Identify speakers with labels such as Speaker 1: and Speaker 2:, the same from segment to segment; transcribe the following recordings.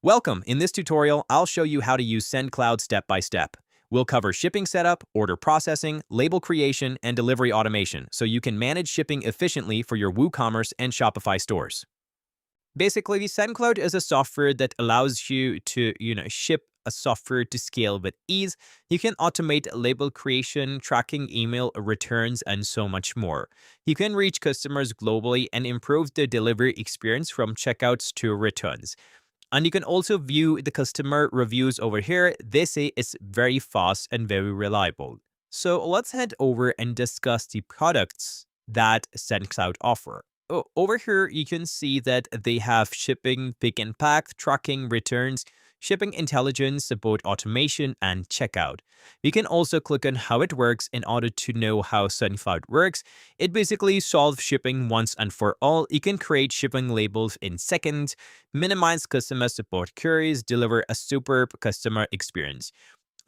Speaker 1: Welcome. In this tutorial, I'll show you how to use Sendcloud step by step. We'll cover shipping setup, order processing, label creation, and delivery automation so you can manage shipping efficiently for your WooCommerce and Shopify stores. Basically, Sendcloud is a software that allows you to, ship a software to scale with ease. You can automate label creation, tracking email returns, and so much more. You can reach customers globally and improve the delivery experience from checkouts to returns. And you can also view the customer reviews over here. They say it's very fast and very reliable. So let's head over and discuss the products that Sendcloud offer. Over here, you can see that they have shipping, pick and pack, tracking, returns, shipping intelligence, support automation, and checkout. You can also click on how it works in order to know how Sendcloud works. It basically solves shipping once and for all. You can create shipping labels in seconds, minimize customer support queries, deliver a superb customer experience.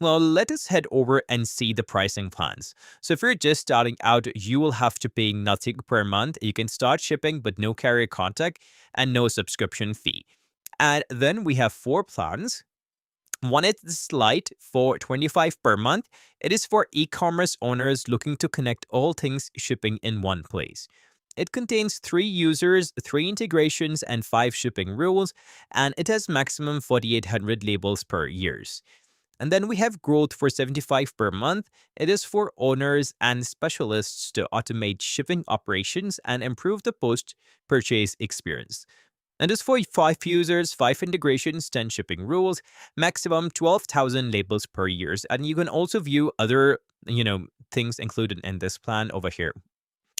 Speaker 1: Well, let us head over and see the pricing plans. So if you're just starting out, you will have to pay nothing per month. You can start shipping but no carrier contact and no subscription fee. And then we have 4 plans. One is Lite for $25 per month. It is for e-commerce owners looking to connect all things shipping in one place. It contains 3 users, 3 integrations, and 5 shipping rules, and it has maximum 4,800 labels per year. And then we have Growth for $75 per month. It is for owners and specialists to automate shipping operations and improve the post-purchase experience. And it's for 5 users, 5 integrations, 10 shipping rules, maximum 12,000 labels per year. And you can also view other, things included in this plan over here.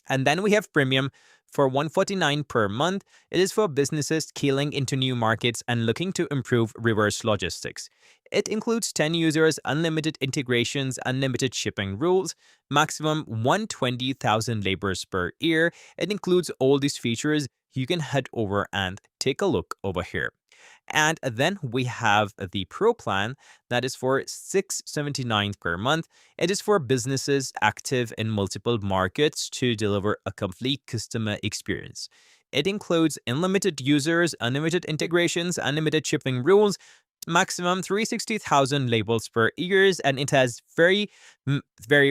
Speaker 1: And then we have Premium for $149 per month. It is for businesses scaling into new markets and looking to improve reverse logistics. It includes 10 users, unlimited integrations, unlimited shipping rules, maximum 120,000 labels per year. It includes all these features. You can head over and take a look over here. And then we have the Pro plan that is for $679 per month. It is for businesses active in multiple markets to deliver a complete customer experience. It includes unlimited users, unlimited integrations, unlimited shipping rules, maximum 360,000 labels per year, and it has very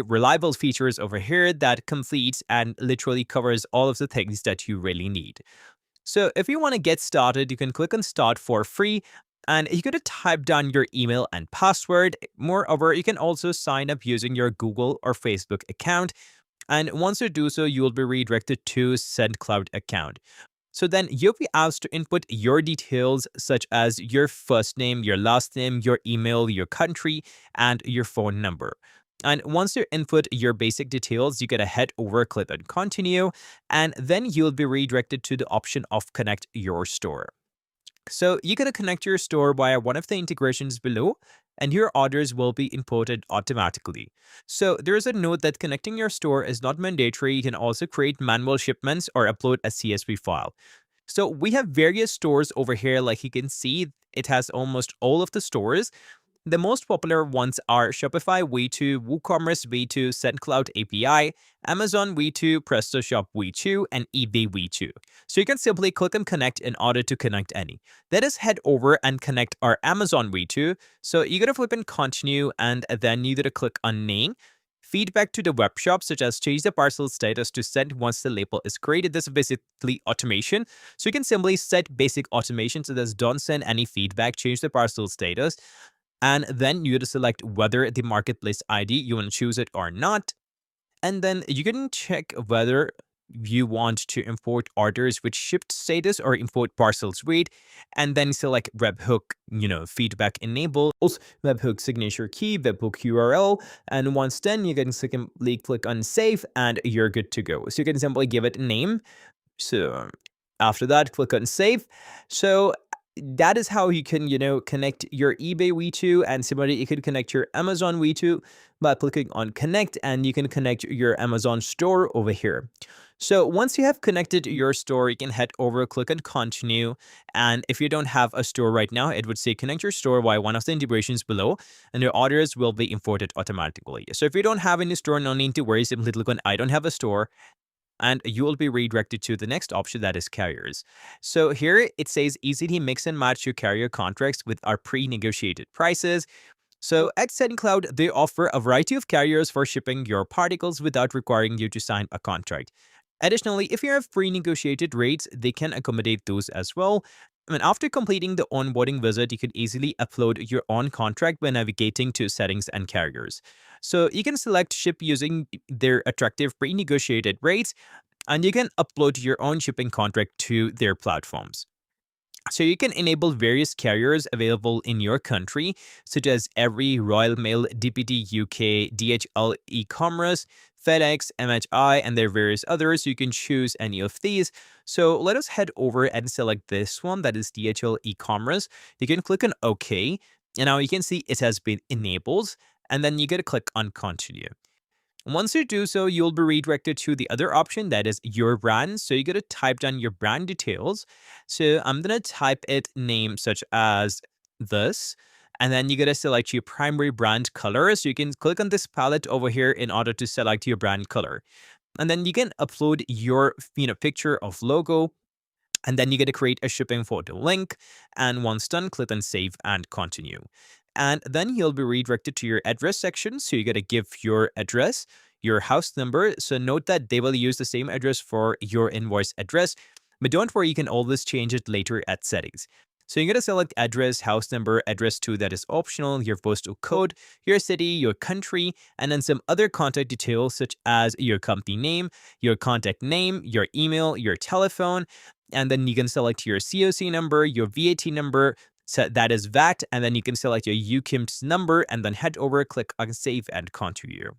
Speaker 1: reliable features over here that completes and literally covers all of the things that you really need. So if you want to get started, you can click on Start for free, and you're going to type down your email and password. Moreover, you can also sign up using your Google or Facebook account. And once you do so, you will be redirected to Sendcloud account. So then you'll be asked to input your details such as your first name, your last name, your email, your country, and your phone number. And once you input your basic details, you gotta head over, click on continue, and then you'll be redirected to the option of connect your store. So you're gonna connect your store via one of the integrations below, and your orders will be imported automatically. So there's a note that connecting your store is not mandatory. You can also create manual shipments or upload a CSV file. So we have various stores over here. Like you can see, it has almost all of the stores. The most popular ones are Shopify V2, WooCommerce V2, Sendcloud API, Amazon V2, PrestaShop V2, and eBay V2. So you can simply click on connect in order to connect any. Let us head over and connect our Amazon V2. So you're going to flip and continue, and then you're going to click on name. Feedback to the web shop, such as change the parcel status to send once the label is created. This is basically automation. So you can simply set basic automation. So that's don't send any feedback, change the parcel status. And then you have to select whether the marketplace ID, you want to choose it or not. And then you can check whether you want to import orders with shipped status or import parcels read, and then select webhook, feedback enable, also webhook signature key, webhook URL. And once done, you can simply click on save and you're good to go. So you can simply give it a name. So after that, click on save. So that is how you can, connect your eBay V2, and similarly, you can connect your Amazon V2 by clicking on connect, and you can connect your Amazon store over here. So once you have connected your store, you can head over, click on continue. And if you don't have a store right now, it would say connect your store via one of the integrations below, and your orders will be imported automatically. So if you don't have any store, no need to worry, simply click on I don't have a store. and you will be redirected to the next option, that is carriers. So here it says easily mix and match your carrier contracts with our pre-negotiated prices. So at SendCloud, they offer a variety of carriers for shipping your particles without requiring you to sign a contract. Additionally, if you have pre-negotiated rates, they can accommodate those as well. And after completing the onboarding visit, you can easily upload your own contract by navigating to settings and carriers. So you can select ship using their attractive pre-negotiated rates, and you can upload your own shipping contract to their platforms. So you can enable various carriers available in your country, such as Every, Royal Mail, DPD UK, DHL e-commerce, FedEx, MHI, and there are various others. You can choose any of these. So let us head over and select this one, that is DHL e-commerce. You can click on OK, and now you can see it has been enabled, and then you get to click on Continue. Once you do so, you'll be redirected to the other option, that is your brand. So you got to type down your brand details. So I'm going to type it name such as this. And then you got to select your primary brand color. So you can click on this palette over here in order to select your brand color. And then you can upload your picture of logo. And then you get to create a shipping photo link. And once done, click on save and continue. And then you'll be redirected to your address section. So you got to give your address, your house number. So note that they will use the same address for your invoice address, but don't worry, you can always change it later at settings. So you're going to select address, house number, address 2, that is optional, your postal code, your city, your country, and then some other contact details such as your company name, your contact name, your email, your telephone, and then you can select your COC number, your VAT number, so that is VAT, and then you can select your UKIMS number and then head over, click on save and continue.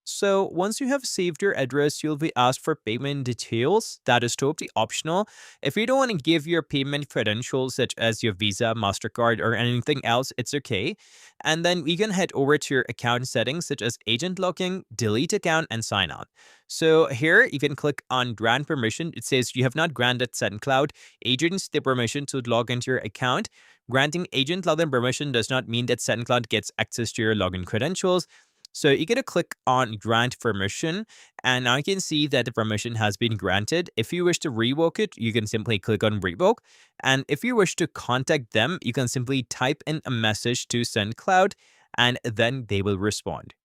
Speaker 1: So once you have saved your address, you'll be asked for payment details. That is totally optional. If you don't want to give your payment credentials such as your Visa, MasterCard, or anything else, it's okay. And then you can head over to your account settings such as agent locking, delete account, and sign out. So here you can click on grant permission. It says you have not granted SendCloud agents the permission to log into your account. Granting agent login permission does not mean that SendCloud gets access to your login credentials. So you get to click on grant permission, and now you can see that the permission has been granted. If you wish to revoke it, you can simply click on revoke. And if you wish to contact them, you can simply type in a message to SendCloud, and then they will respond.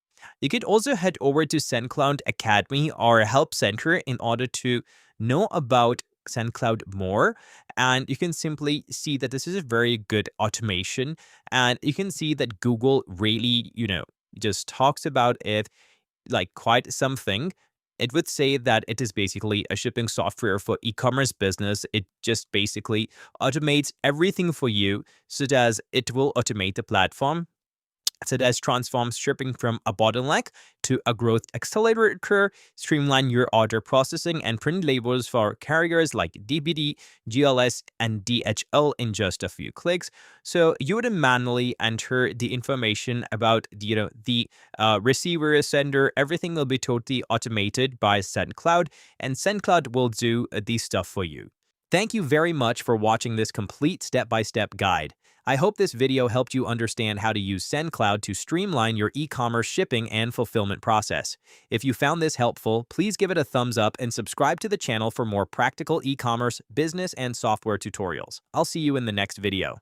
Speaker 1: You could also head over to SendCloud Academy or Help Center in order to know about SendCloud more, and you can simply see that this is a very good automation, and you can see that Google really, just talks about it like quite something. It would say that it is basically a shipping software for e-commerce business. It just basically automates everything for you, such as it will automate the platform, such as transforms shipping from a bottleneck to a growth accelerator, streamline your order processing, and print labels for carriers like DPD, GLS, and DHL in just a few clicks. So you would manually enter the information about the receiver, sender. Everything will be totally automated by SendCloud, and SendCloud will do the stuff for you. Thank you very much for watching this complete step-by-step guide. I hope this video helped you understand how to use SendCloud to streamline your e-commerce shipping and fulfillment process. If you found this helpful, please give it a thumbs up and subscribe to the channel for more practical e-commerce, business, and software tutorials. I'll see you in the next video.